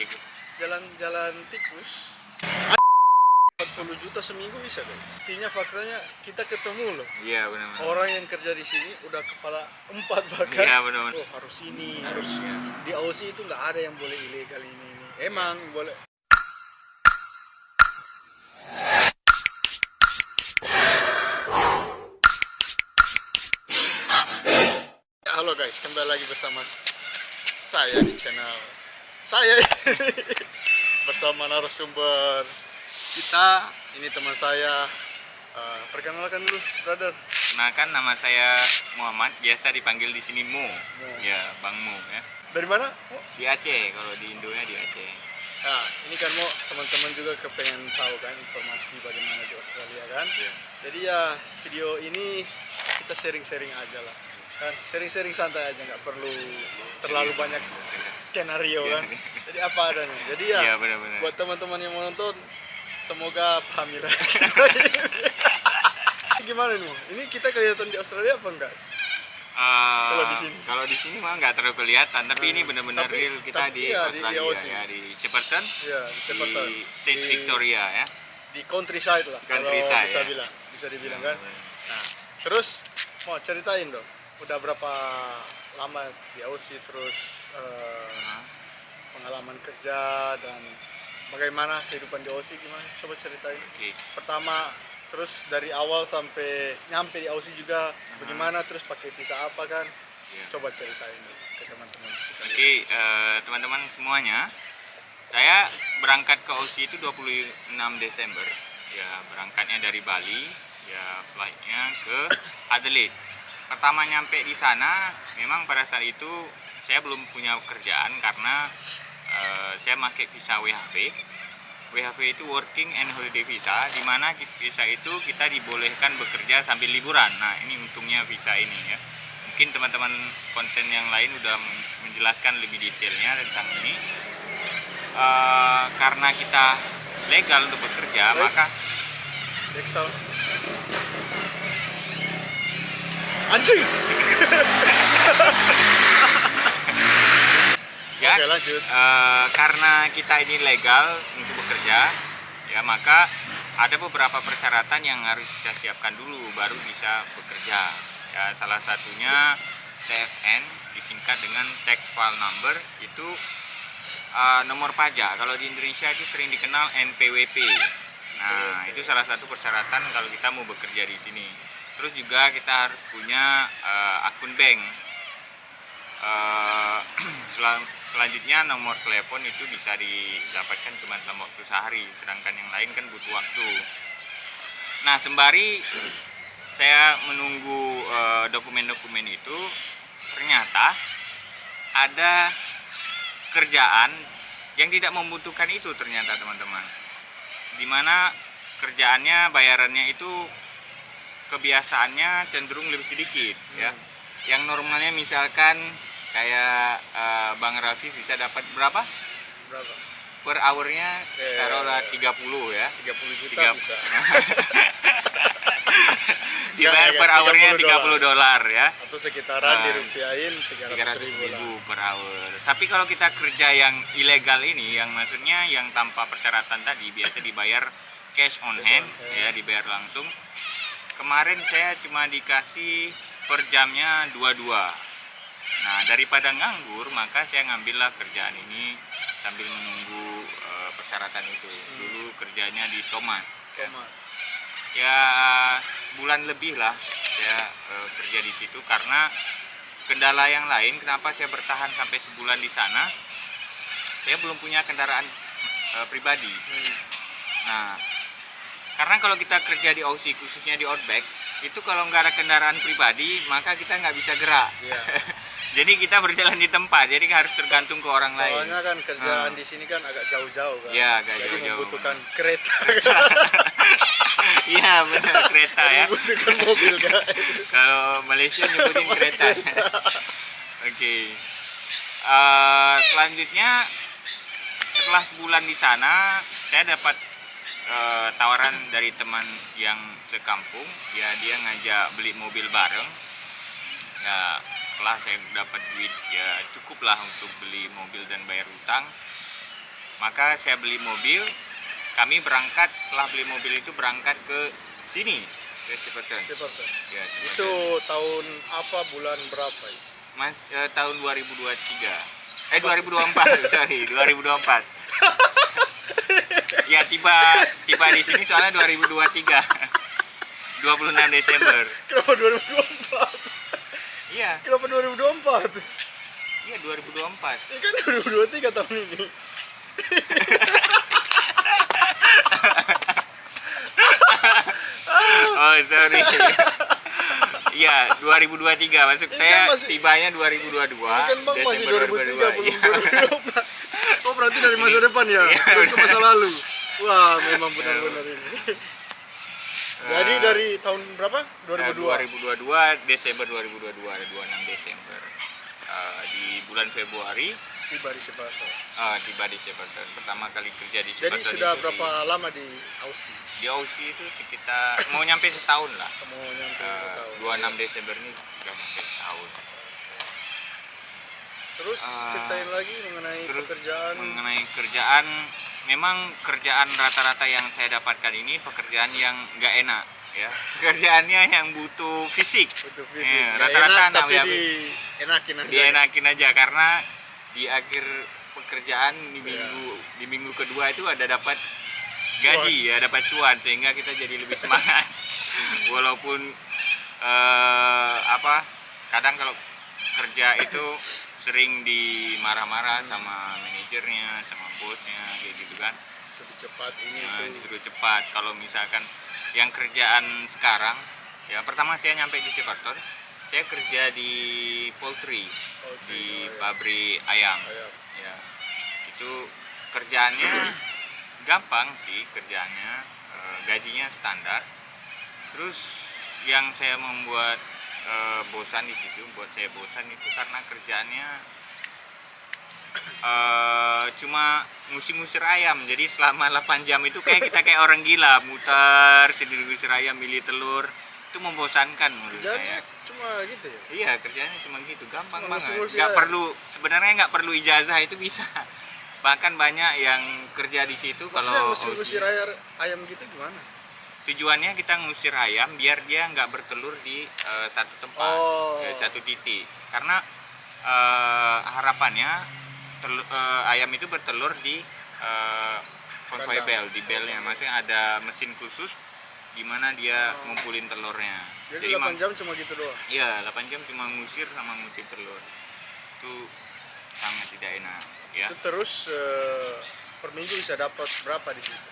tikus. Jalan-jalan tikus. 40 juta seminggu bisa guys. Artinya faktanya kita ketemu loh. Iya benar-benar. Orang yang kerja di sini udah kepala 4 bahkan. Iya benar-benar. Oh harus ini, harus Iya. di Aussie itu nggak ada yang boleh ilegal ini. Emang boleh. Halo guys, kembali lagi bersama saya di channel saya bersama narasumber kita. Ini teman saya. Perkenalkan dulu, brother. Kenalkan, nama saya Muhammad, biasa dipanggil di sini Mo. Mo. Ya, Bang Mo ya. Dari mana? Oh. Di Aceh, kalau di Indonya di Aceh. Nah, ini kan mau teman-teman juga kepengen tahu kan informasi bagaimana di Australia kan. Iya. Jadi ya video ini kita sharing-sharing aja lah. Kan sharing-sharing santai aja, nggak perlu terlalu banyak skenario kan. Jadi apa adanya. Jadi ya Iya benar-benar. buat teman-teman yang menonton semoga pahami lah. Gimana nih, Mo? Ini kita kelihatan di Australia apa enggak? Kalau di sini mah nggak terlalu kelihatan, tapi ini benar-benar Tapi- real kita tapi di iya, Australia Aussie. ya, di Shepparton, Iya, di Shepparton. di State Victoria ya. Di countryside lah, Countryside, kalau bisa ya. bilang, bisa dibilang Ya, kan. benar. Nah, terus mau ceritain dong, udah berapa lama di Aussie, terus Nah, pengalaman kerja dan bagaimana kehidupan di Aussie, gimana? Coba ceritain. Oke. Pertama, terus dari awal sampai nyampe di Aussie juga bagaimana, terus pakai visa apa kan? Iya. Coba ceritain dong ke teman-teman sekalian. Oke, teman-teman semuanya, saya berangkat ke Aussie itu 26 Desember. Ya, berangkatnya dari Bali, ya flightnya ke Adelaide. Pertama nyampe di sana, memang pada saat itu saya belum punya pekerjaan karena saya pakai visa WHV. WHV itu Working and Holiday Visa, di mana visa itu kita dibolehkan bekerja sambil liburan. Nah, ini untungnya visa ini ya. Mungkin teman-teman konten yang lain udah menjelaskan lebih detailnya tentang ini. Karena kita legal untuk bekerja, Baik. maka Dexal. Anjing. ya Oke, lanjut. karena kita ini legal untuk bekerja, ya maka ada beberapa persyaratan yang harus kita siapkan dulu baru bisa bekerja. Ya, salah satunya TFN, disingkat dengan Tax File Number, itu nomor pajak. Kalau di Indonesia itu sering dikenal NPWP. Nah, itu salah satu persyaratan kalau kita mau bekerja di sini. Terus juga kita harus punya akun bank. Selanjutnya nomor telepon itu bisa didapatkan cuma dalam waktu sehari, sedangkan yang lain kan butuh waktu. Nah, sembari saya menunggu dokumen-dokumen itu, ternyata ada kerjaan yang tidak membutuhkan itu ternyata teman-teman. Dimana kerjaannya, bayarannya itu kebiasaannya cenderung lebih sedikit ya. Yang normalnya misalkan kayak Bang Raffi bisa dapat berapa? Berapa? Per hournya taruhlah 30 ya. 30 juta Tiga- bisa. Dibayar per hournya $30 ya. Atau sekitaran Ah, dirupiahin 300 ribu lah. 300.000 per hour. Tapi kalau kita kerja yang ilegal ini, yang maksudnya yang tanpa persyaratan tadi, biasa dibayar cash on hand, ya dibayar langsung. Kemarin saya cuma dikasih per jamnya 22. Nah, daripada nganggur, maka saya ngambillah kerjaan ini sambil menunggu persyaratan itu. Dulu kerjanya di Tomat. Ya, bulan lebih lah saya kerja di situ karena kendala yang lain. Kenapa saya bertahan sampai sebulan di sana? Saya belum punya kendaraan pribadi. Nah, karena kalau kita kerja di Aussie, khususnya di Outback, itu kalau nggak ada kendaraan pribadi, maka kita nggak bisa gerak. Iya. Jadi kita berjalan di tempat, jadi harus tergantung ke orang lain. Soalnya kan kerjaan di sini kan agak jauh-jauh kan. Iya, agak Jadi jauh-jauh, membutuhkan kereta. Iya benar, kereta ya. Membutuhkan mobil kan. Kalau Malaysia nyebutin kereta. Oke. Selanjutnya setelah sebulan di sana, saya dapat tawaran dari teman yang sekampung. Ya, dia ngajak beli mobil bareng. Ya, setelah saya dapat duit ya cukuplah untuk beli mobil dan bayar utang. Maka saya beli mobil, kami berangkat, setelah beli mobil itu berangkat ke sini, ke Shepparton. Shepparton. Ya, Shepparton. Itu tahun apa, bulan berapa ya? Tahun 2023. 2024, sorry, 2024. Ya tiba di sini soalnya 2023. 26 Desember. Kenapa 2024? Iya, Kenapa 2024? iya 2024. Ya kan 2023 tahun ini. Oh, sorry. Iya, 2023. Maksud Ini saya kan masih- tibanya 2022. Kan Bang masih Desember 2003 belum Iya. 2024. Oh berarti dari masa depan ya? Iya. Terus ke masa lalu. Wah, memang benar-benar ini. Jadi dari tahun berapa? 2002. 2022 Desember 2022 ada 26 Desember. Di bulan Februari Tiba di Shepparton. tiba di Shepparton. Pertama kali kerja di Jadi Shepparton sudah itu berapa lama di Aussie? di Aussie itu sekitar mau nyampe setahun lah. Kamu nyampe tahun. 26 Desember ini sudah sampai setahun. Terus ceritain lagi mengenai Terus pekerjaan. mengenai kerjaan, memang kerjaan rata-rata yang saya dapatkan ini pekerjaan yang nggak enak ya. Pekerjaannya yang butuh fisik. Butuh fisik. Iya, Nggak rata-rata enak, anak tapi ya, dienakin aja. dienakin aja karena di akhir pekerjaan Iya. di minggu kedua itu ada dapat gaji ya, dapat cuan sehingga kita jadi lebih semangat. Walaupun kadang kalau kerja itu sering dimarah-marah sama manajernya, sama bosnya kayak gitu kan. Sudah cepat ini Nah, itu. disuruh cepat. Kalau misalkan yang kerjaan sekarang ya, pertama saya nyampe di Shepparton, saya kerja di poultry, di pabrik ayam. Ayam. Ya, itu kerjaannya gampang sih kerjaannya, gajinya standar. Terus yang saya membuat bosan di situ, buat saya bosan itu karena kerjaannya cuma ngusir-ngusir ayam. Jadi selama 8 jam itu kita kayak orang gila muter sendiri ngusir ayam, milih telur. Itu membosankan menurut Kerjaannya saya. cuma gitu ya? Iya, kerjanya cuma gitu, gampang Cuma banget. ngusir-ngusir Nggak ayam. perlu, sebenarnya nggak perlu ijazah itu bisa. Bahkan banyak yang kerja di situ Maksudnya kalau ngusir-ngusir ayam gitu gimana? tujuannya kita ngusir ayam biar dia nggak bertelur di satu tempat, Oh. satu titik. Karena harapannya ayam itu bertelur di conveyor Kandang. belt, di belnya. Maksudnya ada mesin khusus di mana dia ngumpulin telurnya. Jadi 8 jam cuma gitu doang? Iya, 8 jam cuma ngusir sama ngusir telur. Itu sangat tidak enak ya. Itu terus per minggu bisa dapat berapa di situ?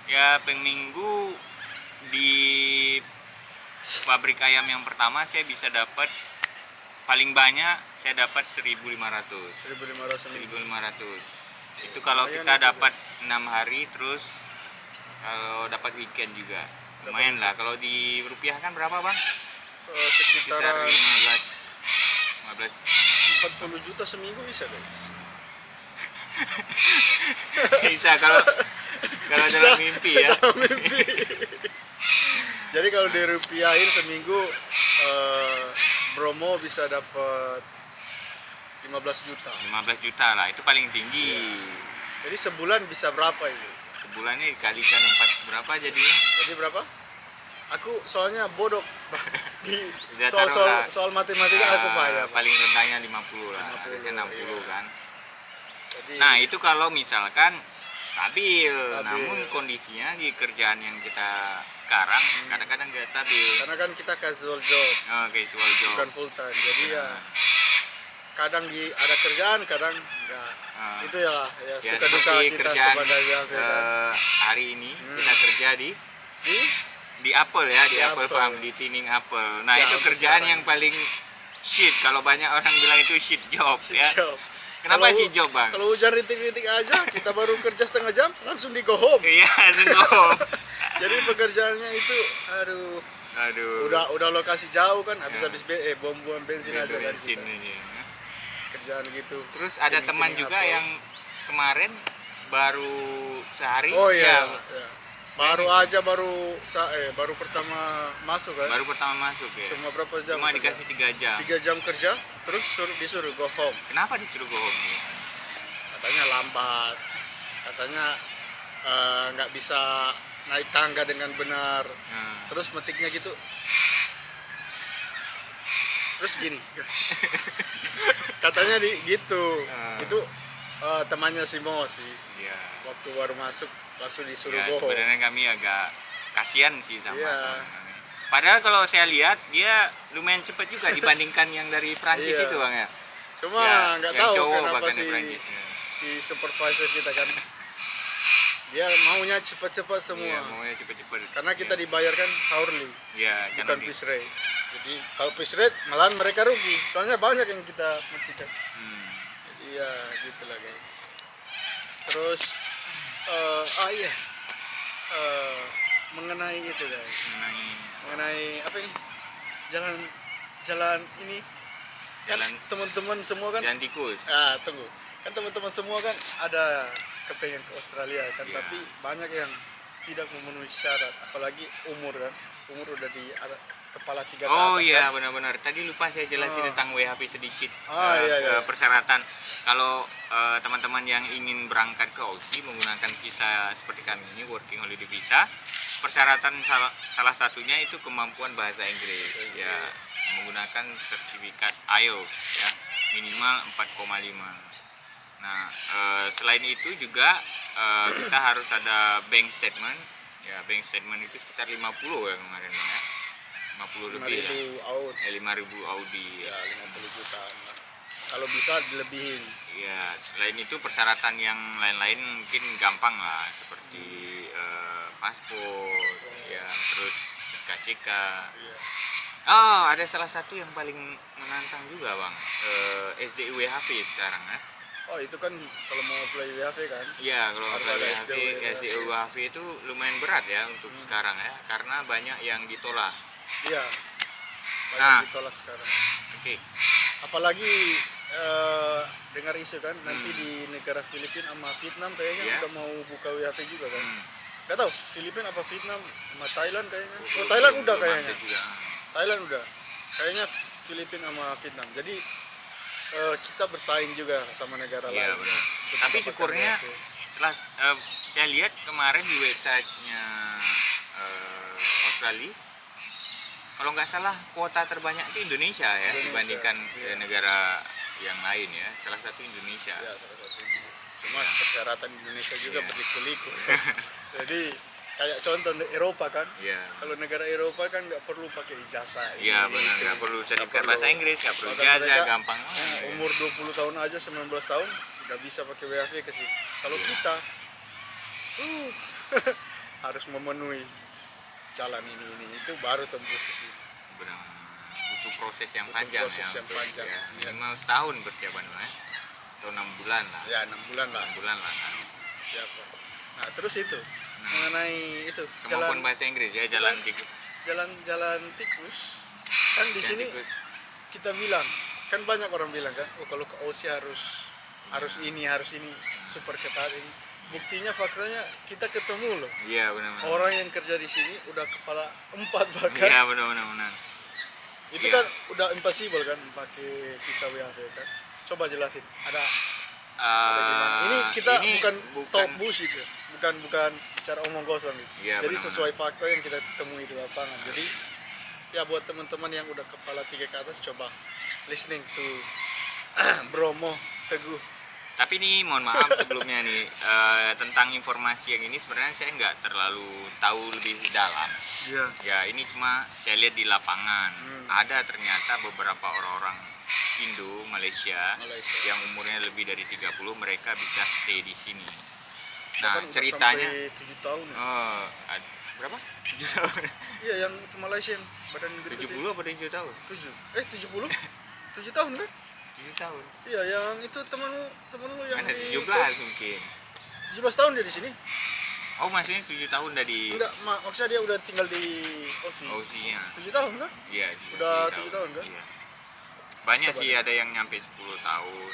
Ya, per minggu di pabrik ayam yang pertama saya bisa dapat paling banyak saya dapat 1.500. 1.500 seminggu. 1.500. Itu kalau Lumayan kita itu, dapat 6 hari, terus kalau dapat weekend juga. Lumayan lah. Kalau di rupiah kan berapa, Bang? Sekitar Sekitaran 15 40 juta seminggu bisa guys. bisa kalau Bisa. dalam mimpi ya. Dalam mimpi. Jadi kalau dirupiahin seminggu Bromo bisa dapat 15 juta. 15 juta lah, itu paling tinggi. Jadi sebulan bisa berapa itu? Sebulannya dikalikan 4 berapa jadinya? Jadi berapa? Aku soalnya bodoh di Udah taruhlah. soal matematika aku payah. Paling rendahnya 50 lah, 50, harusnya 60 iya. kan. Jadi, Nah, itu kalau misalkan stabil. Stabil. Namun kondisinya di kerjaan yang kita sekarang kadang-kadang nggak stabil. karena kan kita casual job, Casual job. bukan full time. Jadi ya kadang ada kerjaan, kadang enggak. Ah. Itu ya lah, ya Ya, suka duka seperti kita kerjaan, sebagai ya kan. hari ini kita kerja Di di apel ya, di Di apel apel. farm, di tinning apel. Nah, Ya, itu untuk kerjaan sekarang. yang paling shit. Kalau banyak orang bilang itu shit job si ya. job. Kenapa Kalau- shit job, Bang? Kalau hujan rintik-rintik aja, kita baru kerja setengah jam, langsung di go home. Iya, sungguh. Jadi pekerjaannya itu, aduh, Aduh. udah lokasi jauh kan, habis-habis bom-bom bensin aja kan bensin kita. ini. Kerjaan gitu. Terus ada teman Tinning-tinning juga apel. yang kemarin baru sehari Oh ya, iya, iya. Baru pertama masuk kan. baru pertama masuk ya. Cuma berapa jam? Cuma kerja? dikasih 3 jam. 3 jam kerja, terus disuruh go home. Kenapa disuruh go home nih? Katanya lambat. katanya nggak bisa naik tangga dengan benar. Terus metiknya gitu, terus gini katanya gitu. Itu temannya si Mo sih, Iya. waktu baru masuk langsung disuruh Ya, bohong. sebenarnya kami agak kasihan sih sama Iya. teman kami. Padahal kalau saya lihat dia lumayan cepat juga dibandingkan yang dari Prancis Iya. itu Bang ya. Cuma Ya, nggak yang tahu cowok kenapa bahkan si yang Prancis. Ya. si supervisor kita kan dia maunya cepat-cepat semua. Iya, maunya cepet-cepet. Karena kita Iya. dibayarkan hourly, Iya, bukan karena piece rate. Jadi kalau piece rate malahan mereka rugi. Soalnya banyak yang kita matikan. Jadi ya gitulah guys. Terus iya, mengenai itu guys, mengenai apa ini, jalan ini kan Jalan teman-teman semua kan, jalan tikus. tunggu, kan teman-teman semua kan ada kepengen ke Australia kan, Iya. tapi banyak yang tidak memenuhi syarat, apalagi umur kan, umur udah di kepala 3 ke Oh atas iya kan. benar-benar. Tadi lupa saya jelasin tentang WHP sedikit. Iya. Persyaratan. Kalau teman-teman yang ingin berangkat ke Aussie menggunakan visa seperti kami ini, working holiday visa, persyaratan salah satunya itu kemampuan bahasa Inggris. Ya, menggunakan sertifikat IELTS ya, minimal 4,5. Nah, selain itu juga kita harus ada bank statement. Ya, bank statement itu sekitar 50 ya kemarin ya. 50 lebih lah. 5.000 out, 5.000 Audi. ya 50 jutaan lah. Kalau bisa dilebihin. Ya, selain itu persyaratan yang lain-lain mungkin gampang lah, seperti paspor, ya, terus SKCK. Iya. Oh, ada salah satu yang paling menantang juga Bang, SDUWHP sekarang ya. Oh itu kan kalau mau apply WHV kan. Iya, kalau Harus apply ada WHP, SDUWHP. SDUWHP itu lumayan berat ya untuk sekarang ya, karena banyak yang ditolak. Iya. Banyak Nah. ditolak sekarang. Oke. Apalagi dengar isu kan nanti di negara Filipina sama Vietnam kayaknya Iya. udah mau buka WHV juga kan. Hmm. Gak tahu Filipina apa Vietnam sama Thailand kayaknya. Oh Thailand udah Belum kayaknya. ada juga. Thailand udah. Kayaknya Filipina sama Vietnam. Jadi kita bersaing juga sama negara Iya, lain. benar. untuk Tapi mendapatkan syukurnya WHV. setelah saya lihat kemarin di websitenya Australia, kalau nggak salah kuota terbanyak itu Indonesia ya, Indonesia, dibandingkan iya. negara yang lain ya. Salah satu Indonesia. Ya salah satunya. Semua persyaratan Indonesia juga Iya. berliku-liku. Jadi kayak contoh di Eropa kan. Iya. Kalau negara Eropa kan nggak perlu pakai ijazah. Iya ini, benar, itu. nggak perlu sertifikat perlu. bahasa Inggris, nggak perlu Bahkan ijazah, mereka, gampang. Umur 20 tahun aja, 19 tahun udah bisa pakai WHV ke sini. Kalau Iya. kita harus memenuhi jalan ini itu baru tembus ke sini. Benar. Butuh proses yang Butuh panjang proses ya. yang panjang. Ya, Iya. minimal setahun persiapan lah ya. Atau 6 bulan lah. Ya 6 bulan lah. 6 bulan lah. Kan. Siapa? Nah terus itu mengenai itu Kemampuan bahasa Inggris ya, jalan tikus. jalan tikus kan di Jalan sini tikus. kita bilang kan banyak orang bilang kan kalau ke Aussie harus ini super ketat ini, buktinya faktanya kita ketemu loh Iya benar. orang yang kerja di sini udah kepala 4 bahkan Iya benar. itu iya. kan udah impossible kan pakai visa WHV kan. Coba jelasin ada gimana ini kita bukan talk bullshit ya, bukan bicara omong kosong gitu. Iya, Jadi benar-benar. sesuai fakta yang kita temui di lapangan. Jadi ya buat teman-teman yang udah kepala 3 ke atas coba listening to Bromo Teguh. Tapi nih mohon maaf sebelumnya nih, tentang informasi yang ini sebenarnya saya nggak terlalu tahu lebih dalam. Iya. Ya ini cuma saya lihat di lapangan. Ada ternyata beberapa orang-orang Indo, Malaysia yang umurnya lebih dari 30 mereka bisa stay di sini. Nah, ceritanya 7 tahun ya. Berapa? 7 tahun. Iya yang itu Malaysia yang badan gede. 70 apa 7 tahun? 70? 7 tahun kan? 7 tahun. Iya yang itu temenmu yang Ada di 17 mungkin. 17 tahun dia di sini. Oh, maksudnya 7 tahun dari Enggak, maksudnya dia udah tinggal di Aussie. Aussie-nya. 7 tahun kan? Iya, Udah 7 7 tahun kan? Iya. Banyak Coba sih deh. ada yang nyampe 10 tahun.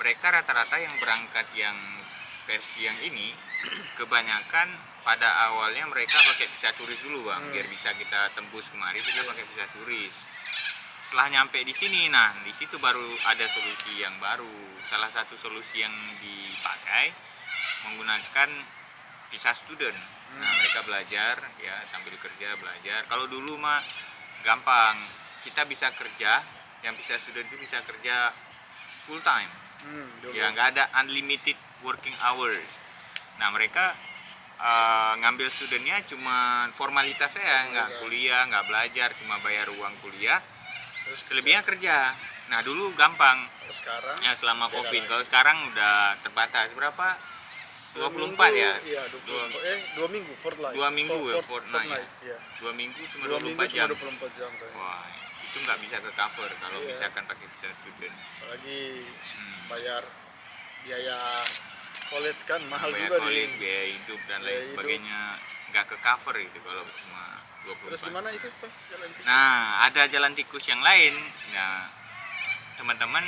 Mereka rata-rata yang berangkat yang versi yang ini kebanyakan pada awalnya mereka pakai visa turis dulu Bang, biar bisa kita tembus kemari kita pakai visa turis. Setelah nyampe di sini, nah di situ baru ada solusi yang baru. Salah satu solusi yang dipakai menggunakan visa student. Nah, mereka belajar ya sambil kerja belajar. Kalau dulu mah gampang, kita bisa kerja, yang visa student itu bisa kerja full time. Dulu. Ya nggak ada unlimited working hours. Nah, mereka ngambil studentnya cuma formalitas ya, nggak kuliah, nggak belajar, cuma bayar uang kuliah, Terus selebihnya kerja. Nah, dulu gampang kalau sekarang ya selama beda covid. lagi. Kalau sekarang udah terbatas. Berapa? 24 ya? Iya, 2 minggu fortnight. 2 minggu ya, fortnight. fortnight. Iya. 2 minggu cuma 2 minggu 24 jam. cuma 24 jam kan. Wah, itu nggak bisa ke cover kalau Iya. misalkan pakai visa student. Apalagi bayar biaya college kan mahal Bayar juga college, di. biaya hidup dan Biaya lain hidup. sebagainya nggak ke cover itu kalau cuma 24. Terus gimana itu Pak jalan tikus? Nah, ada jalan tikus yang lain. Nah, teman-teman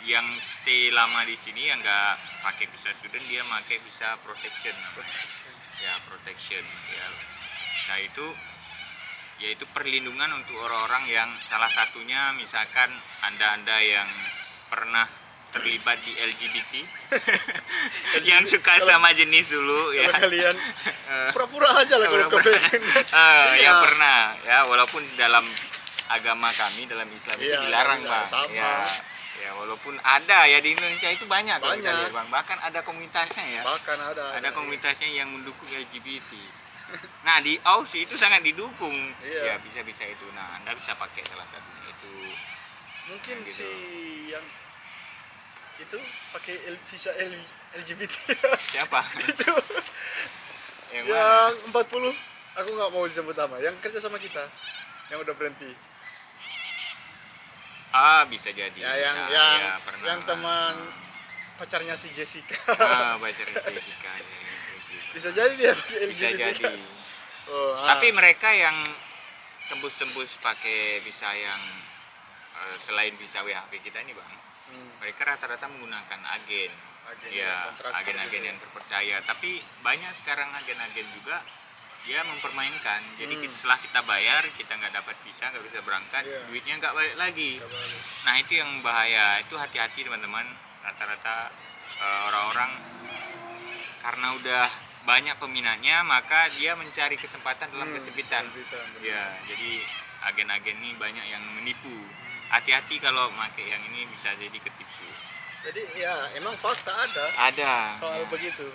yang stay lama di sini yang nggak pakai visa student, dia pakai visa protection. Ya, protection ya. Nah, itu yaitu perlindungan untuk orang-orang yang salah satunya misalkan Anda yang pernah terlibat di LGBT yang suka sama jenis dulu ya. Kalau kalian pura-pura aja lah kalau Pura-pura. kepengen. Yang pernah ya, walaupun dalam agama kami, dalam Islam itu Iya, dilarang iya, Bang. sama. Ya walaupun ada ya di Indonesia itu banyak kalau kita Banyak. lihat, Bang. Bahkan ada komunitasnya ya. Bahkan ada Komunitasnya yang mendukung LGBT. Nah, di Aussie itu sangat didukung. Iya. Ya bisa-bisa itu. Nah, Anda bisa pakai salah satunya itu. mungkin gitu. si yang itu pakai visa LGBT Siapa? itu Yang mana? yang 40 aku nggak mau disebut nama yang kerja sama kita yang udah berhenti Bisa jadi. ya yang Bisa. yang Ya, pernah yang lah. teman pacarnya si Jessica Baca Jessica ya, gitu. bisa jadi dia pakai Bisa LGBT jadi. oh, Tapi mereka yang tembus-tembus pakai visa yang selain visa WHP kita ini Bang, mereka rata-rata menggunakan agen. Ya, kontraktor agen-agen gitu. yang terpercaya. Tapi banyak sekarang agen-agen juga dia mempermainkan. Jadi setelah kita bayar, kita nggak dapat visa, nggak bisa berangkat, Iya. duitnya nggak balik lagi. Nggak balik. Nah, itu yang bahaya. Itu hati-hati teman-teman. Rata-rata orang-orang karena udah banyak peminatnya, maka dia mencari kesempatan dalam kesempitan. Kesempitan, benar. Ya, jadi agen-agen ini banyak yang menipu. Hati-hati kalau pakai yang ini, bisa jadi ketipu. Jadi ya emang fakta ada Ada. soal ya. begitu.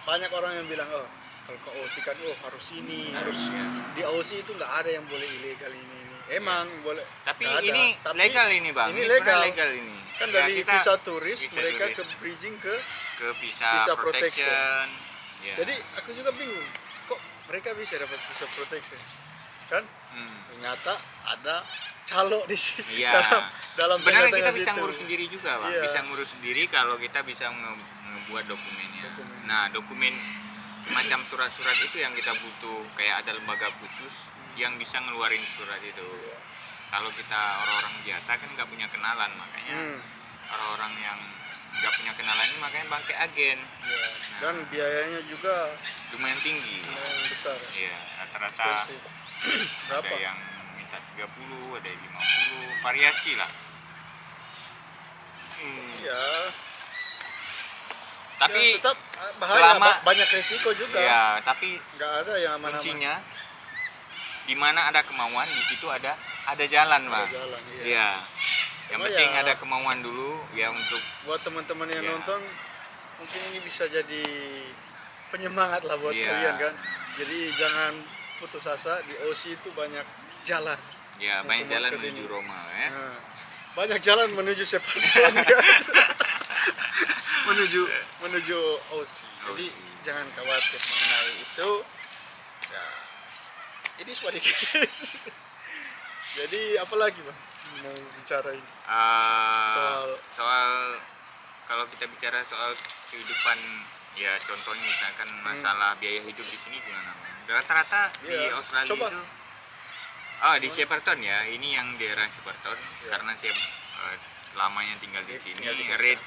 Banyak orang yang bilang oh kalau ke Aussie kan harus ini harus Iya. di Aussie itu nggak ada yang boleh ilegal ini. Emang boleh. Tapi nggak ada. ini Tapi legal ini Bang. Ini sebenarnya legal. legal ini. Kan Ya, dari kita visa turis visa mereka turis. ke bridging ke. ke visa, visa protection. Ya. Jadi aku juga bingung kok mereka bisa dapat visa protection kan? Ternyata ada calo di sini Iya. dalam Sebenarnya kita tengah-tengah bisa situ. ngurus sendiri juga, Bang. Iya. Bisa ngurus sendiri kalau kita bisa ngebuat dokumennya. Dokumen. Nah, dokumen semacam surat-surat itu yang kita butuh, kayak ada lembaga khusus yang bisa ngeluarin surat itu. Iya. Kalau kita orang-orang biasa kan nggak punya kenalan, makanya orang-orang yang nggak punya kenalan ini makanya pakai agen. Iya. Dan biayanya juga Lumayan tinggi. lumayan besar. Iya, rata-rata Expensive. Berapa? ada yang minta 30, ada yang 50, variasi lah. Ya, Tapi ya, tetap bahaya, selama- banyak resiko juga. ya, tapi Nggak ada yang aman-aman. kuncinya di mana ada kemauan, di situ ada jalan, Ada Bang. jalan, iya. Iya. Yang Cuma penting ya- ada kemauan dulu ya untuk Buat teman-teman yang Iya. nonton, mungkin ini bisa jadi penyemangat lah buat Iya. kalian kan. Jadi jangan putus asa, di OC itu banyak jalan. ya Untuk banyak jalan kesini. menuju Roma ya. Nah, banyak jalan menuju Separton guys. menuju OC. Jadi OC. jangan khawatir mengenai itu. Ya, ini sedikit. Jadi apalagi Bang mau bicara ini? Soal kalau kita bicara soal kehidupan ya, contohnya misalkan masalah biaya hidup di sini gimana, Bang? Rata-rata di Iya, Australia coba. itu di Shepparton ya, ini yang daerah Shepparton. Iya. Karena saya lamanya tinggal di sini. Tinggal di sana. Rate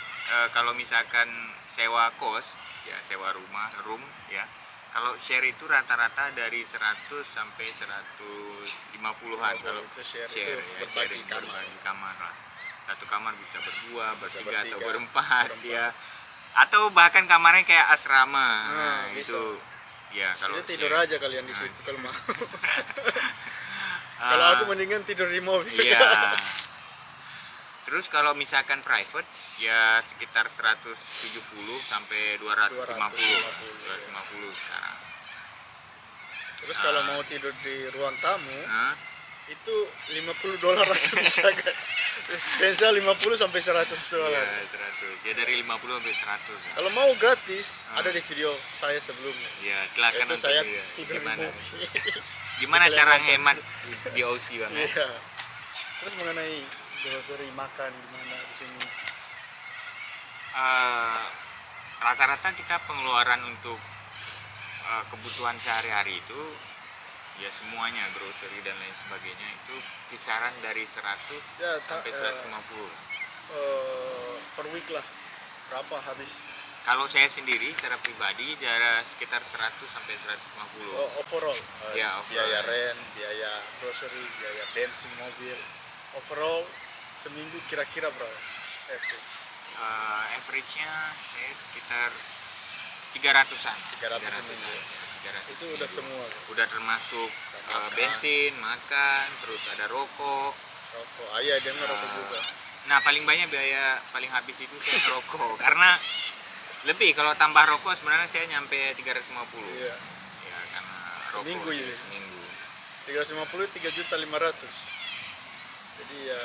kalau misalkan sewa kos ya, sewa room ya, kalau share itu rata-rata dari 100 sampai 150-an kalau itu share itu ya, berbagi sharing, kamar. berbagi kamar lah. Satu kamar bisa berdua, Bisa bertiga atau bertiga, berempat berempat. ya. Atau bahkan kamarnya kayak asrama. Nah, bisa. itu ya kalau Itu tidur saya- aja kalian di situ kalau mau. Eh, Kalau aku mendingan tidur di mobil. iya. Terus kalau misalkan private ya sekitar 170 sampai 250. 250 sekarang. Terus kalau mau tidur di ruang tamu Hah? itu $50 aja bisa guys. Pensa 50 sampai $100. Iya, 100. Ya dari 50 sampai 100. Ya. Kalau mau gratis ada di video saya sebelumnya. Ya, silakan Itu nonton saya dia. tidur di Gimana? mobil. Gimana Kalian cara nonton. hemat di OC Bang? Ya? Iya. Terus mengenai grocery makan gimana di sini? Rata-rata kita pengeluaran untuk kebutuhan sehari-hari itu ya semuanya grocery dan lain sebagainya itu kisaran dari 100 Ya, sampai 150. per week lah. Berapa habis? Kalau saya sendiri secara pribadi jarak sekitar 100 sampai 150. Overall. Ya, overall. Biaya rent, biaya grocery, biaya bensin mobil. Overall seminggu kira-kira berapa? Average. Average-nya saya sekitar 300-an. 300 seminggu. 300 Itu udah seminggu. semua. Udah termasuk Makan. bensin, makan, terus ada rokok. Rokok. Iya, dia ngerokok Eh, juga. Nah, paling banyak biaya paling habis itu saya ngerokok karena lebih kalau tambah rokok sebenarnya saya nyampe 350. Iya. Ya, karena rokok Seminggu sih, ya? seminggu. 350 3.500.000. Jadi ya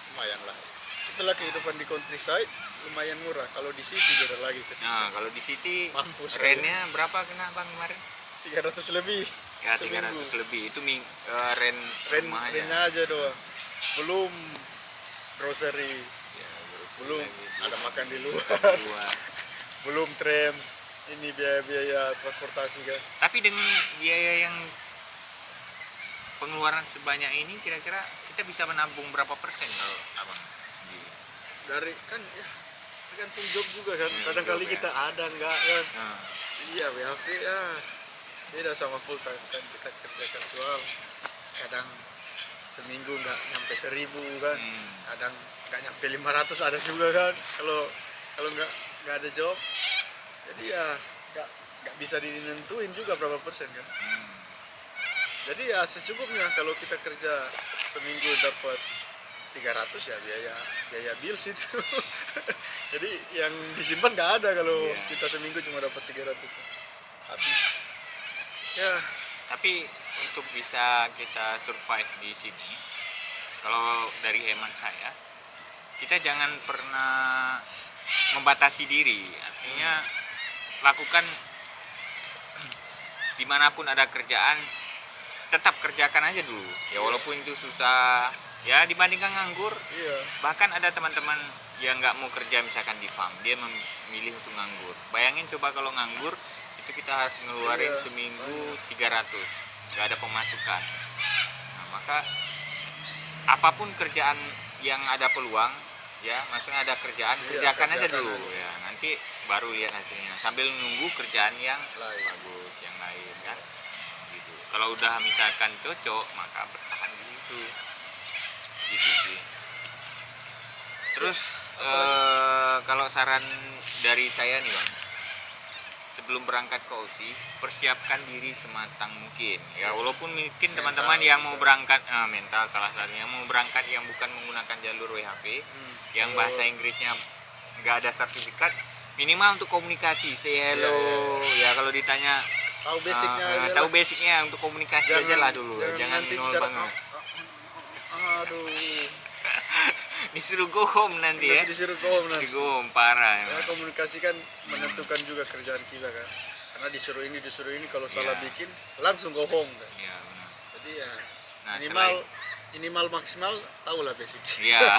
lumayan lah. Itulah kehidupan di countryside, lumayan murah. Kalau di city beda lagi sedikit. Nah, kalau di city Mampus rentnya berapa kena Bang kemarin? 300 lebih. Ya, seminggu. 300 lebih. Itu rent rumah aja. Rentnya aja doang. Belum grocery, Ya, belum lagi. ada makan di luar, Luar. belum trams, ini biaya-biaya transportasi kan. Tapi dengan biaya yang pengeluaran sebanyak ini kira-kira kita bisa menabung berapa persen kalau Abang sendiri? Dari kan ya tergantung job juga kan. Ya, Kadang kali job ya. kita ada enggak kan. Nah, Iya, WFH ya. Beda sama full time kan kita kerja casual. Kadang seminggu nggak nyampe 1.000 kan. Kadang nggak nyampe 500 ada juga kan. Kalau kalau nggak ada job, jadi ya nggak bisa dinentuin juga berapa persen kan. Jadi ya secukupnya kalau kita kerja seminggu dapat 300 ya biaya bills itu. Jadi yang disimpan nggak ada kalau Iya. kita seminggu cuma dapat 300 habis. Ya, Tapi untuk bisa kita survive di sini, kalau dari hemat saya, kita jangan pernah membatasi diri. Artinya lakukan dimanapun ada kerjaan, tetap kerjakan aja dulu. Ya walaupun itu susah, ya dibandingkan nganggur. iya. Bahkan ada teman-teman yang nggak mau kerja misalkan di farm, dia memilih untuk nganggur. Bayangin coba kalau nganggur, itu kita harus ngeluarin Iya, seminggu 300, nggak ada pemasukan. Nah, maka apapun kerjaan yang ada peluang, ya maksudnya ada kerjaan, Iya, kerjakan aja kerjakan dulu aja. ya. Nanti baru lihat hasilnya sambil nunggu kerjaan yang Lain. bagus, yang lain kan. Gitu. Kalau udah misalkan cocok, maka bertahan di situ. Gitu sih. Terus kalau saran dari saya nih Bang, sebelum berangkat ke OC, persiapkan diri sematang mungkin. Ya walaupun mungkin teman-teman yang mau berangkat mental salah satunya mau berangkat yang bukan menggunakan jalur WHP, yang bahasa Inggrisnya nggak ada sertifikat, minimal untuk komunikasi, say hello. Ya kalau ditanya Tahu basicnya aja tahu lah. basicnya untuk komunikasi aja lah dulu. Jangan nanti nol bicara, banget. aduh, Disuruh go home nanti ya. nanti disuruh go home nanti. Disuruh go home parah Karena emang. komunikasi kan menentukan juga kerjaan kita kan. Karena disuruh ini kalau salah Iya. bikin langsung go home kan. Ya, benar. Jadi ya Nah, minimal maksimal tahulah basic. Iya.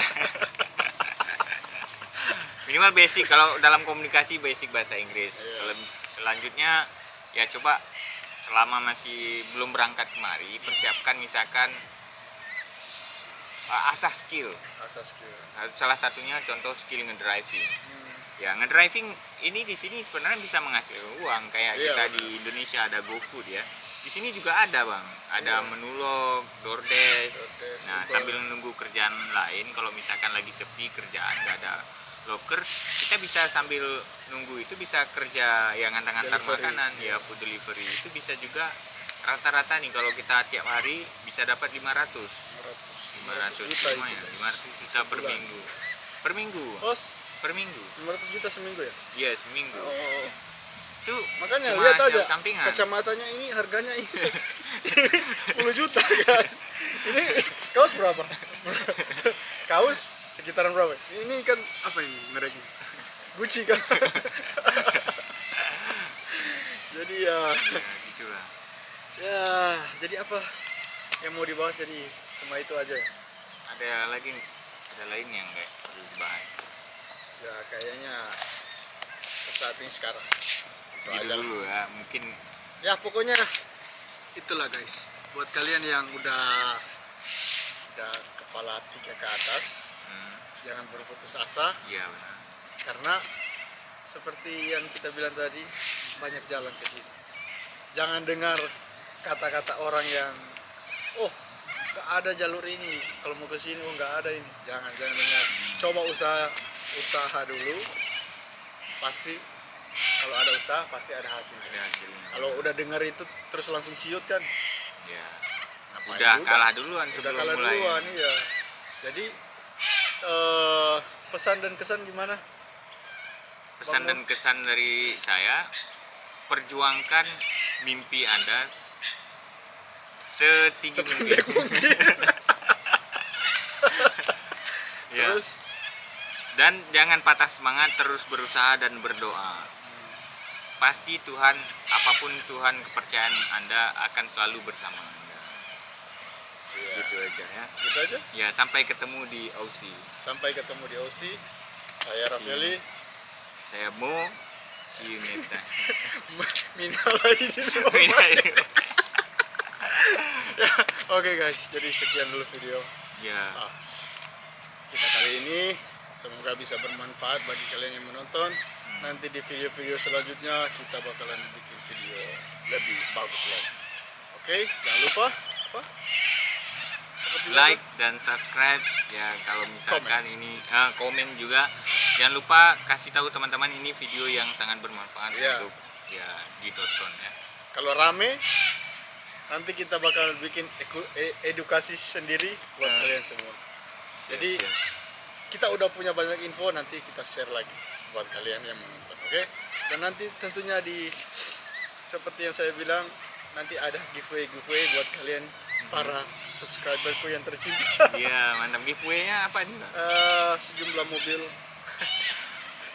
Minimal basic kalau dalam komunikasi basic bahasa Inggris. Iya. Kalau selanjutnya ya coba selama masih belum berangkat kemari persiapkan misalkan asah skill. Asas skill. Salah satunya contoh skill ngedriving. Hmm. Ya, ngedriving ini di sini sebenarnya bisa menghasilkan uang kayak Iya, kita benar. di Indonesia ada GoFood ya. Di sini juga ada, Bang. Ada Iya. Menulog, DoorDash. DoorDash, Nah, Uber. sambil nunggu kerjaan lain kalau misalkan lagi sepi kerjaan nggak ada locker, kita bisa sambil nunggu itu bisa kerja yang ngantar-ngantar Delivery. makanan, ya food delivery itu bisa juga. Rata-rata nih kalau kita tiap hari bisa dapat 500 juta lumayan, itu, 500 juta per sebulan. minggu. Per minggu. Oh, Per minggu. 500 juta seminggu ya? Iya, seminggu. Oh. Itu Makanya cuma lihat aja sales sampingan. kacamatanya ini harganya ini 10 juta guys. Ini kaos berapa? Kaos sekitaran berapa? Ini kan apa ini mereknya? Gucci kan. Jadi ya, Ya, gitulah. ya jadi apa yang mau dibahas, jadi cuma itu aja. Ada lagi, ada lain yang kayak perlu dibahas. Ya kayaknya untuk saat ini sekarang itu Gitu aja lah. dulu ya, mungkin Ya pokoknya itulah guys, buat kalian yang udah kepala 3 ke atas, jangan berputus asa, iya benar. karena seperti yang kita bilang tadi, banyak jalan ke sini. Jangan dengar kata-kata orang yang oh nggak ada jalur ini, kalau mau ke sini oh nggak ada ini. Jangan dengar. Coba usaha dulu, pasti kalau ada usaha pasti ada hasilnya. Ada hasilnya. Kalau udah dengar itu terus langsung ciut kan, Ya. ngapain Udah juga? kalah duluan Udah sebelum kalah mulai. duluan, iya. Jadi pesan dan kesan gimana? Pesan dan kesan dari saya, perjuangkan mimpi Anda setinggi mungkin. Sependek mungkin. Ya. Terus Dan jangan patah semangat, terus berusaha dan berdoa. Pasti Tuhan, apapun Tuhan kepercayaan Anda akan selalu bersama Anda. ya, Gitu aja ya. gitu aja. Ya, sampai ketemu di Aussie. Sampai ketemu di OC. Saya Rafeli. Saya Mo. See you next time. Mina lagi di luar. Ya, oke guys, jadi sekian dulu video Ya, kita kali ini. Semoga bisa bermanfaat bagi kalian yang menonton. Nanti di video-video selanjutnya kita bakalan bikin video lebih bagus lagi. Oke, jangan lupa apa? Seperti like biasa, dan subscribe ya. Kalau misalkan ini komen juga, jangan lupa kasih tahu teman-teman ini video yang sangat bermanfaat Iya. untuk ya ditonton ya. kalau rame nanti kita bakal bikin edukasi sendiri buat kalian semua. Jadi Siap. kita udah punya banyak info, nanti kita share lagi buat kalian yang menonton, oke? Dan nanti tentunya seperti yang saya bilang, nanti ada giveaway buat kalian para subscriberku yang tercinta. Iya, mantap. Giveaway-nya apa nih, Pak? Sejumlah mobil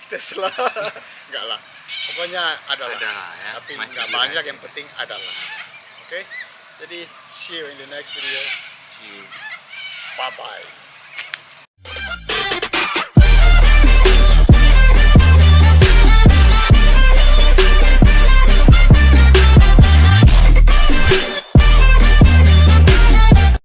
Tesla, enggak lah, pokoknya adalah, Ada lah ya. tapi Masih nggak juga banyak, ada. yang penting adalah, oke? Jadi see you in the next video, See you. bye bye.